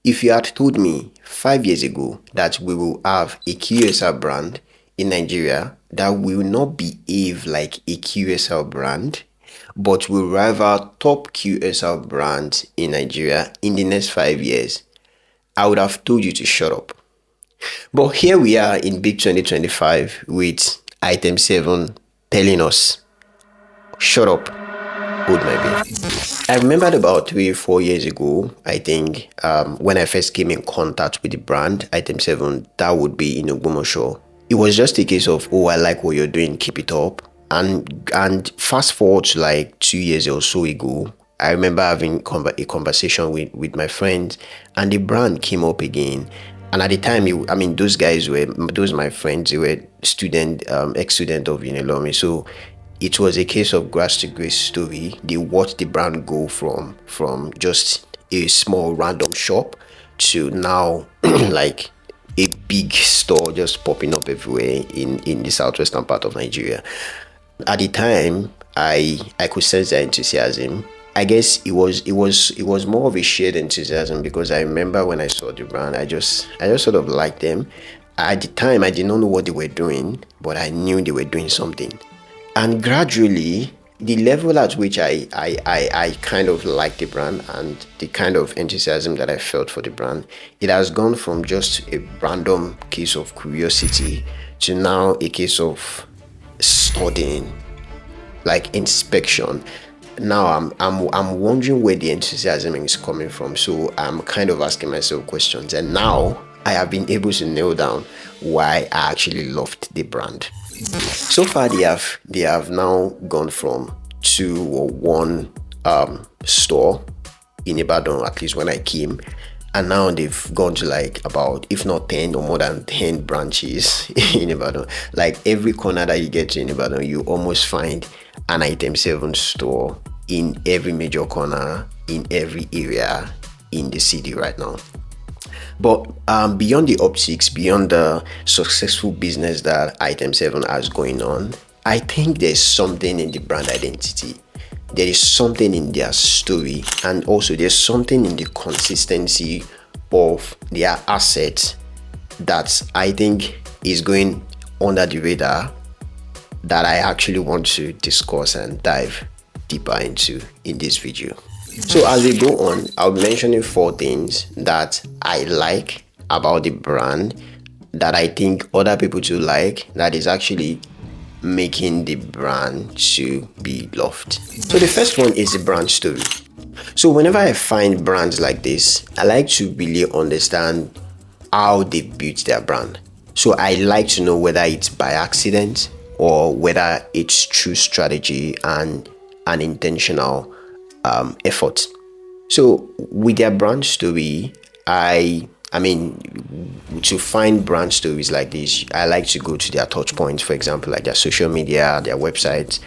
If you had told me 5 years ago that we will have a QSR brand in Nigeria that will not behave like a QSR brand, but will rival top QSR brands in Nigeria in the next 5 years, I would have told you to shut up. But here we are in big 2025 with item 7 telling us, shut up, hold my beer. I remembered about 3 or 4 years ago, I think, when I first came in contact with the brand, item 7, that would be in Ogbomoso. It was just a case of, oh, I like what you're doing, keep it up. And fast forward to like 2 years or so ago, I remember having a conversation with my friends, and the brand came up again. And at the time, those my friends, they were ex-student of Unilomi. So it was a case of grass to grace story. They watched the brand go from just a small random shop to now like a big store just popping up everywhere in the southwestern part of Nigeria. At the time, I could sense their enthusiasm. I guess it was more of a shared enthusiasm, because I remember when I saw the brand, I just sort of liked them. At the time, I did not know what they were doing, but I knew they were doing something. And gradually, the level at which I kind of liked the brand and the kind of enthusiasm that I felt for the brand, it has gone from just a random case of curiosity to now a case of studying, like inspection. Now I'm wondering where the enthusiasm is coming from. So I'm kind of asking myself questions, and now I have been able to nail down why I actually loved the brand. So far, they have now gone from 2 or 1 store in Ibadan, at least when I came, and now they've gone to like about, if not 10 or more than 10 branches in Ibadan. Like every corner that you get to in Ibadan, you almost find an item 7 store in every major corner, in every area in the city right now. But beyond the optics, beyond the successful business that item 7 has going on, I think there's something in the brand identity. There is something in their story, and also there's something in the consistency of their assets that I think is going under the radar, that I actually want to discuss and dive deeper into in this video. So as we go on, I'll be mentioning 4 things that I like about the brand, that I think other people too like, that is actually making the brand to be loved. So the first one is the brand story. So whenever I find brands like this, I like to really understand how they built their brand. So I like to know whether it's by accident or whether it's through strategy and an intentional effort. So with their brand story, I mean, to find brand stories like this, I like to go to their touch points, for example, like their social media, their websites.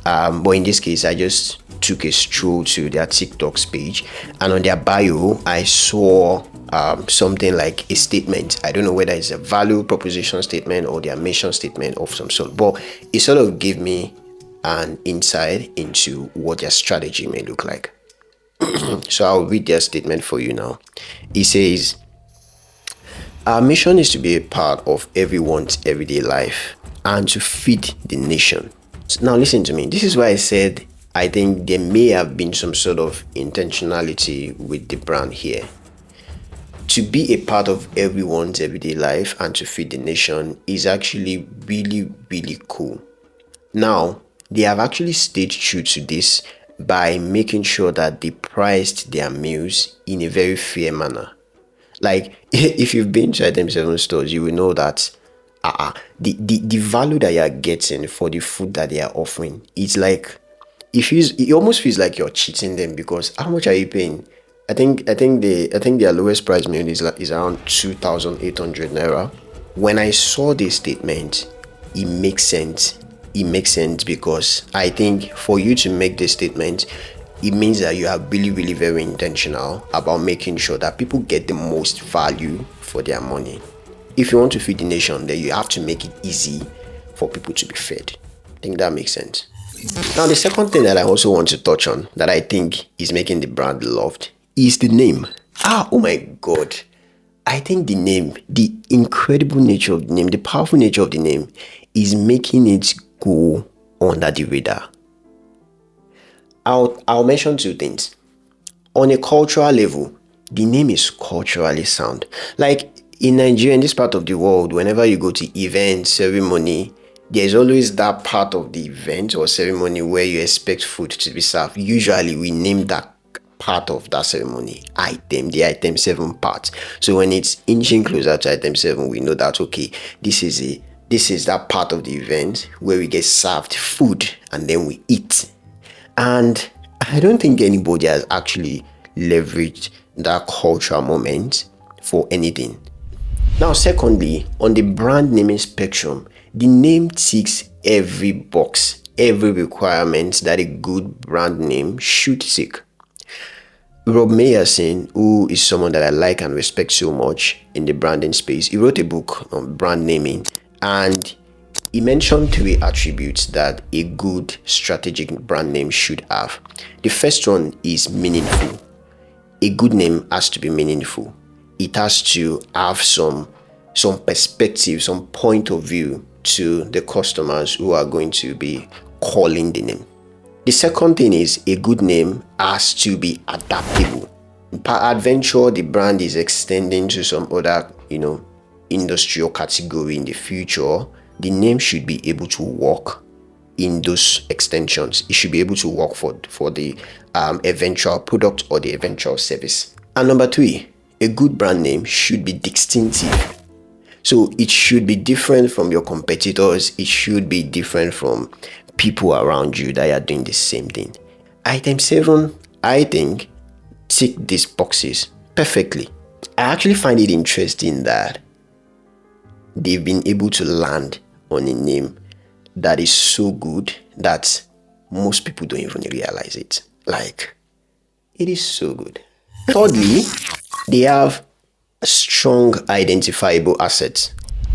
But in this case, I just took a stroll to their TikTok page, and on their bio, I saw something like a statement. I don't know whether it's a value proposition statement or their mission statement of some sort, but it sort of gave me an insight into what their strategy may look like. So I'll read their statement for you now. It says, our mission is to be a part of everyone's everyday life and to feed the nation. So now listen to me. This is why I said I think there may have been some sort of intentionality with the brand here. To be a part of everyone's everyday life and to feed the nation is actually really, really cool. Now, they have actually stayed true to this by making sure that they priced their meals in a very fair manner. Like, if you've been to item 7 stores, you will know that the value that you are getting for the food that they are offering, it's like, it almost feels like you're cheating them, because how much are you paying? I think their lowest price meal is around 2,800 naira. When I saw this statement, it makes sense. It makes sense because I think for you to make this statement, it means that you are really, really very intentional about making sure that people get the most value for their money. If you want to feed the nation, then you have to make it easy for people to be fed. I think that makes sense. Now, the second thing that I also want to touch on that I think is making the brand loved is the name. Oh my God. I think the name, the incredible nature of the name, the powerful nature of the name is making it go under the radar. I'll mention two things. On a cultural level, the name is culturally sound. Like in Nigeria, in this part of the world, whenever you go to event, ceremony, there's always that part of the event or ceremony where you expect food to be served. Usually, we name that part of that ceremony item, the item 7 part. So when it's inching closer to item 7, we know that okay, this is that part of the event where we get served food and then we eat. And I don't think anybody has actually leveraged that cultural moment for anything. Now, secondly, on the brand naming spectrum, the name ticks every box, every requirement that a good brand name should tick. Rob Mayerson, who is someone that I like and respect so much in the branding space, he wrote a book on brand naming, and he mentioned 3 attributes that a good strategic brand name should have. The first one is meaningful. A good name has to be meaningful. It has to have some perspective, some point of view to the customers who are going to be calling the name. The second thing is a good name has to be adaptable. Peradventure, the brand is extending to some other, industry or category in the future. The name should be able to work in those extensions. It should be able to work for the eventual product or the eventual service. And number 3, a good brand name should be distinctive. So it should be different from your competitors. It should be different from people around you that are doing the same thing. Item 7, I think, tick these boxes perfectly. I actually find it interesting that they've been able to land on a name that is so good that most people don't even realize it. Like, it is so good. Thirdly, they have strong identifiable assets.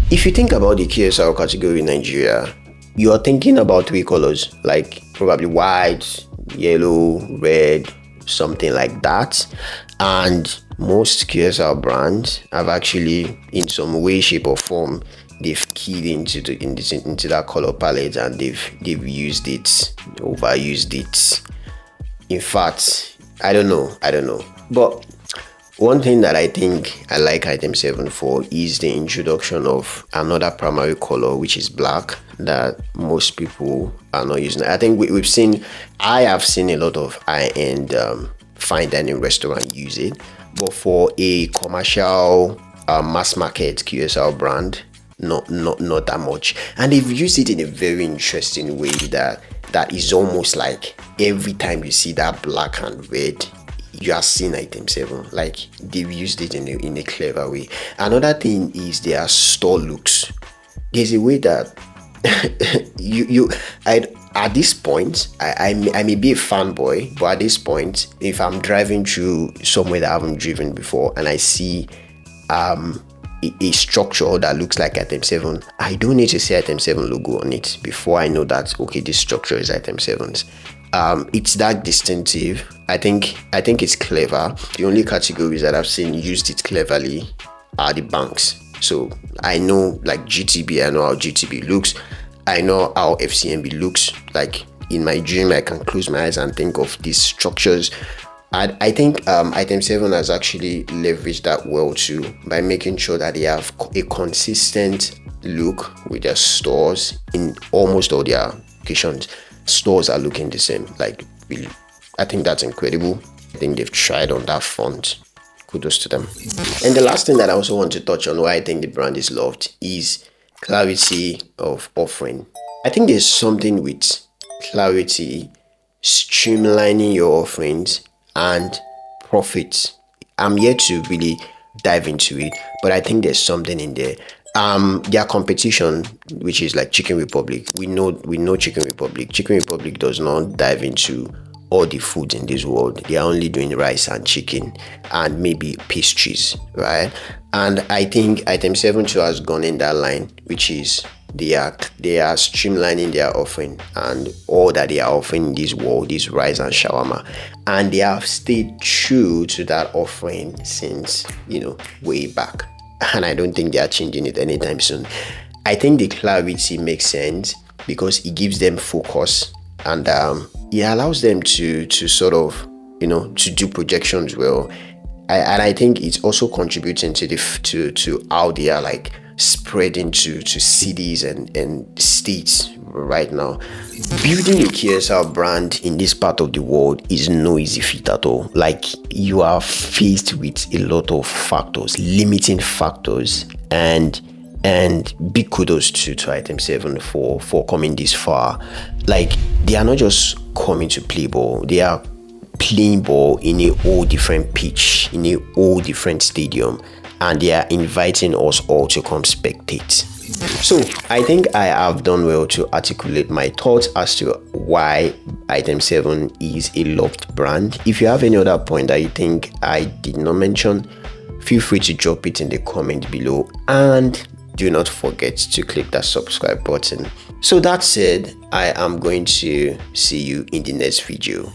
If you think about the QSR category in Nigeria, you are thinking about 3 colors, like probably white, yellow, red, something like that. And most QSR brands have actually, in some way, shape, or form, they've keyed into that color palette, and they've used it, overused it. In fact, I don't know. But one thing that I think I like item 7 for is the introduction of another primary color, which is black, that most people are not using. I think I have seen a lot of high-end fine dining restaurants use it, but for a commercial mass market QSR brand, not that much. And they've used it in a very interesting way that is almost like every time you see that black and red, you are seeing item 7. Like, they've used it in a clever way. Another thing is their store looks. There's a way that at this point, I may be a fanboy, but at this point, if I'm driving through somewhere that I haven't driven before and I see a structure that looks like item 7, I don't need to see item 7 logo on it before I know that okay, this structure is item 7's. It's that distinctive. I think it's clever. The only categories that I've seen used it cleverly are the banks. So I know, like GTB, I know how GTB looks. I know how FCMB looks. Like in my dream, I can close my eyes and think of these structures. I think item 7 has actually leveraged that well too, by making sure that they have a consistent look with their stores in almost all their locations. Stores are looking the same. Like, really, I think that's incredible. I think they've tried on that front. Kudos to them. And the last thing that I also want to touch on, why I think the brand is loved, is clarity of offering. I think there's something with clarity, streamlining your offerings, and profits. I'm yet to really dive into it, but I think there's something in there. Their competition, which is like Chicken Republic, we know Chicken Republic. Chicken Republic does not dive into all the foods in this world. They are only doing rice and chicken and maybe pastries, right? And I think item 7 too has gone in that line, which is they are streamlining their offering, and all that they are offering in this world is rice and shawarma, and they have stayed true to that offering since way back, and I don't think they are changing it anytime soon. I think the clarity makes sense because it gives them focus, and it allows them to sort of to do projections well. I think it's also contributing to how they are like spreading to cities and states right now. Building a QSR brand in this part of the world is no easy feat at all. Like, you are faced with a lot of factors, limiting factors, and big kudos to Item 7 for coming this far. Like, they are not just coming to play ball, they are playing ball in a whole different pitch, in a whole different stadium, and they are inviting us all to come spectate. So I think I have done well to articulate my thoughts as to why Item 7 is a loved brand. If you have any other point that you think I did not mention, feel free to drop it in the comment below, and do not forget to click that subscribe button. So that said, I am going to see you in the next video.